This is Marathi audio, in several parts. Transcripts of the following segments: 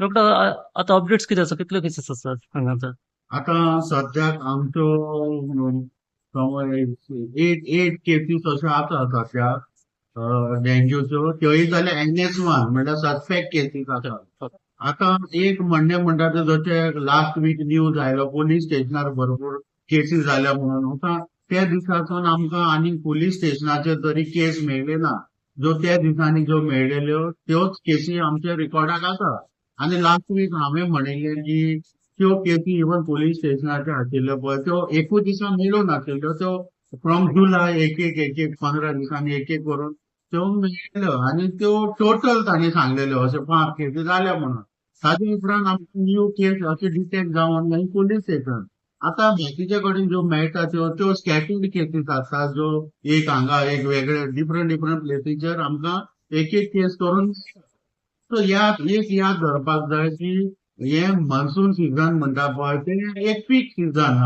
डॉक्टर आता अपडेट्स किती आसा कितल्यो केसीस आसात हांगा आतां? आता सध्याक आमच्यो एट केसीस अश्यो आसा सध्याक डेंग्यूच्यो. त्योय जाल्यार NS1 म्हणल्यार सस्पेक्ट केसीस आसा. आता एक म्हणटा ते जशे लास्ट वीक न्यूज आयलो पोलीस स्टेशनार भरपूर केसीस जाल्या म्हणून. आता त्या दिसासून आमकां आनी पोलीस स्टेशनाचेर तरी केस मेळ्ळे ना. ज्यो त्या दिसांनी ज्यो मेळ्ळेल्यो त्योच केसी आमच्या रिकॉर्डाक आसा. आनी लास्ट वीक हांवें म्हणिल्लें की त्यो केसी इवन पोलीस स्टेशनाचे आशिल्ल्यो पळय त्यो एकूच दिसा मेळूं नाशिल्ल्यो. त्यो फ्रॉम जुलय एक 15 दिसांनी एक करून त्यो मेळिल्ल्यो आनी त्यो टोटल तांणी सांगलेल्यो अश्यो 5 केसी जाल्या म्हणून. ताजे उपरांत आमकां न्यू केस अशे डिटेक्ट जावन मागीर पोलीस स्टेशन. आता बाकीचे कडेन ज्यो मेळटा त्यो स्कॅटर्ड केसीस आसता ज्यो एक हांगा एक वेगळे डिफरंट डिफरंट प्लेसीचेर आमकां एक केस करून सो एक याद धरपाक जाय की हे मान्सून सीझन म्हणटा पळय ते एक पीक सीझन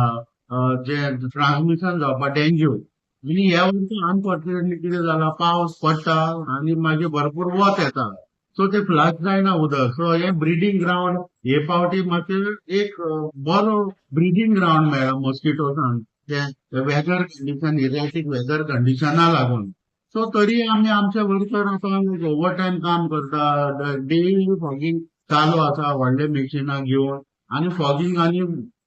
जे ट्रान्समिशन जावपा डेंग्यू आनी ह्या वर्सा अनफॉर्च्युनेटली कितें जाला पावस पडटा आनी मागीर भरपूर वत येता. सो ते फ्लश जायना उदक. सो हे ब्रिडींग ग्रावंड हे फावटी मातशें एक बरो ब्रिडींग ग्रावंड मेळ्ळा मॉस्किटोसांक ते वेदर कंडिशन इरेटीक वेदर कंडिशना लागून. सो तरी आमी आमचे वर्कर आतां ओव्हर टायम काम करता. डेली फॉगिंग चालू आसा व्हडले मशिनां घेवन आनी फॉगिंग आनी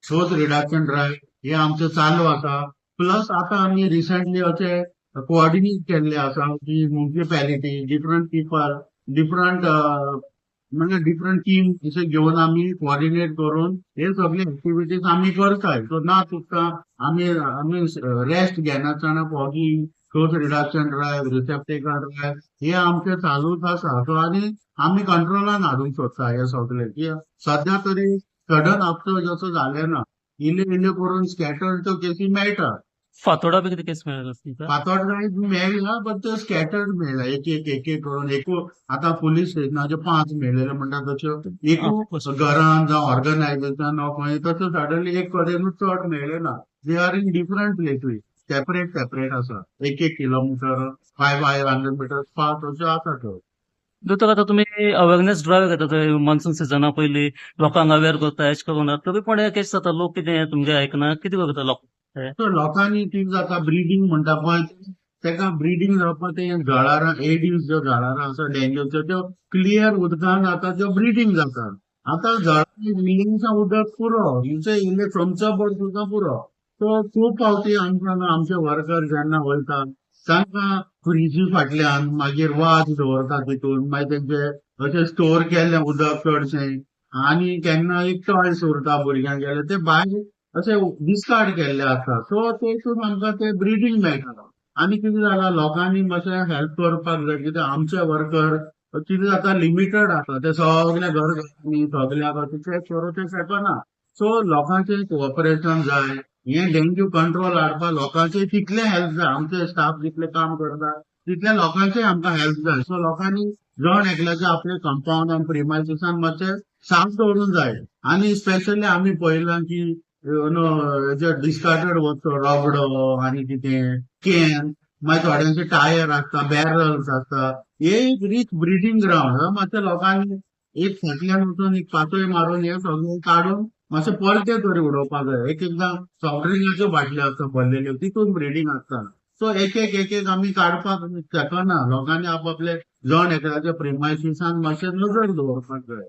सोत रिडक्शन ड्रायव्ह हे आमचे चालू आसा. प्लस आतां आमी रिसंटली अशे कोऑर्डिनेट केल्ले आसा की म्युनिसिपॅलिटी डिफरंट पीपल डिफरंट म्हणजे डिफरंट टीम अशे घेवन आमी कोऑर्डिनेट करून हे सगळे ऍक्टिव्हिटीज आमी करताय. सो ना चुकता आमी आमी रेस्ट घेनासतना फॉगिंग सोत रिडक्शन ड्रायव्ह रिसेप्टेकल ड्रायव्ह हे आमचे चालूच आसा. सो आनी आमी कंट्रोलान हाडूंक सोदता हे सगळे की सध्या तरी सडन अपसोच असो जालें ना. इल्ले इल्ले करून स्कॅटर्ड त्यो केसी मेळटा. फातोडा बी कितें केस मेळ्ळे तुमकां? पातोळ्यात मेळ्ळा पण ते स्कॅटर्ड मेळ्ळा एक करून एकू आता पोलीस स्टेशनाचे 5 मेळ्ळेले म्हणटा तश्यो एकू घरान जावं ऑर्गनायझेशन खंय तसो सडनली एक कडेनूच चड मेळ्ळे ना. They are in different places separate आसा. एक किलोमिटर 500 मिटर्स पास अश्यो आसा त्यो. दोतोर आतां तुमी अवेरनेस ड्रायव्ह घेता थंय मान्सून सिझना पयलीं लोकांक अवेअर करता एश करून तरी पण हे केस जाता लोक कितें तुमगे आयकना कितें करता लोक हे? तर लोकांनी कितें जाता ब्रिडींग म्हणटा पळय तेका ब्रिडींग जावपा ते जळारां एडीस ज्यो जळारां आसा डेंग्यूच्यो त्यो क्लियर उदकान आतां त्यो ब्रिडींग जाता. आतां जळारां मिलिंगसा उदक पुरो इल्ले चमचभर सुद्दां पुरो. सो खूब फावटी आमचे वर्कर जेन्ना वयता तांकां फ्रिजी फाटल्यान मागीर वाज दवरता तितून मागीर तेंचे अशें स्टोर केल्लें उदक चडशें आनी केन्ना एक टॉयस उरता भुरग्यांगेले ते भायर अशे डिस्कार्ड केल्ले आसता. सो तेतून आमकां ते ब्रिडींग मेळटा. आनी कितें जालां लोकांनी मातशें हेल्प करपाक जाय कित्याक आमचे वर्कर कितें जाता लिमिटेड आसा. ते सगळे घरघरांनी सगळ्याक अशें चॅक करूंक शकना. सो लोकांचें कोऑपरेशन जाय. हे डेंग्यू कंट्रोल हाडपाक लोकांचे तितले हेल्प जाय. आमचे स्टाफ जितले काम करता तितले लोकांचे आमकां हेल्प जाय. सो लोकांनी जण एकल्याचे आपले कंपाऊंड आनी प्रिमायसिसान मातशें साफ दवरूंक जाय. आनी स्पेशली आमी पळयलां की जे डिस्कार्डेड वस्तू रगडो आनी कितें कॅन मागीर थोड्यांचे टायर आसता बॅरल्स आसता हे एक रीच ब्रिडींग ग्रावंड. मातशें लोकांनी एक फाटल्यान वचून एक पातोय मारून हे सगळे काडून मातशें परते तरी उडोवपाक जाय. एकदां सॉफ्ट ड्रिंकाच्यो बाटल्यो आसता भरलेल्यो तितून ब्रिडींग आसता. सो एक आमी काडपाक शकना. लोकांनी आपापले जण एकल्याच्या प्रिमायसिसान मातशें नजर दवरपाक जाय.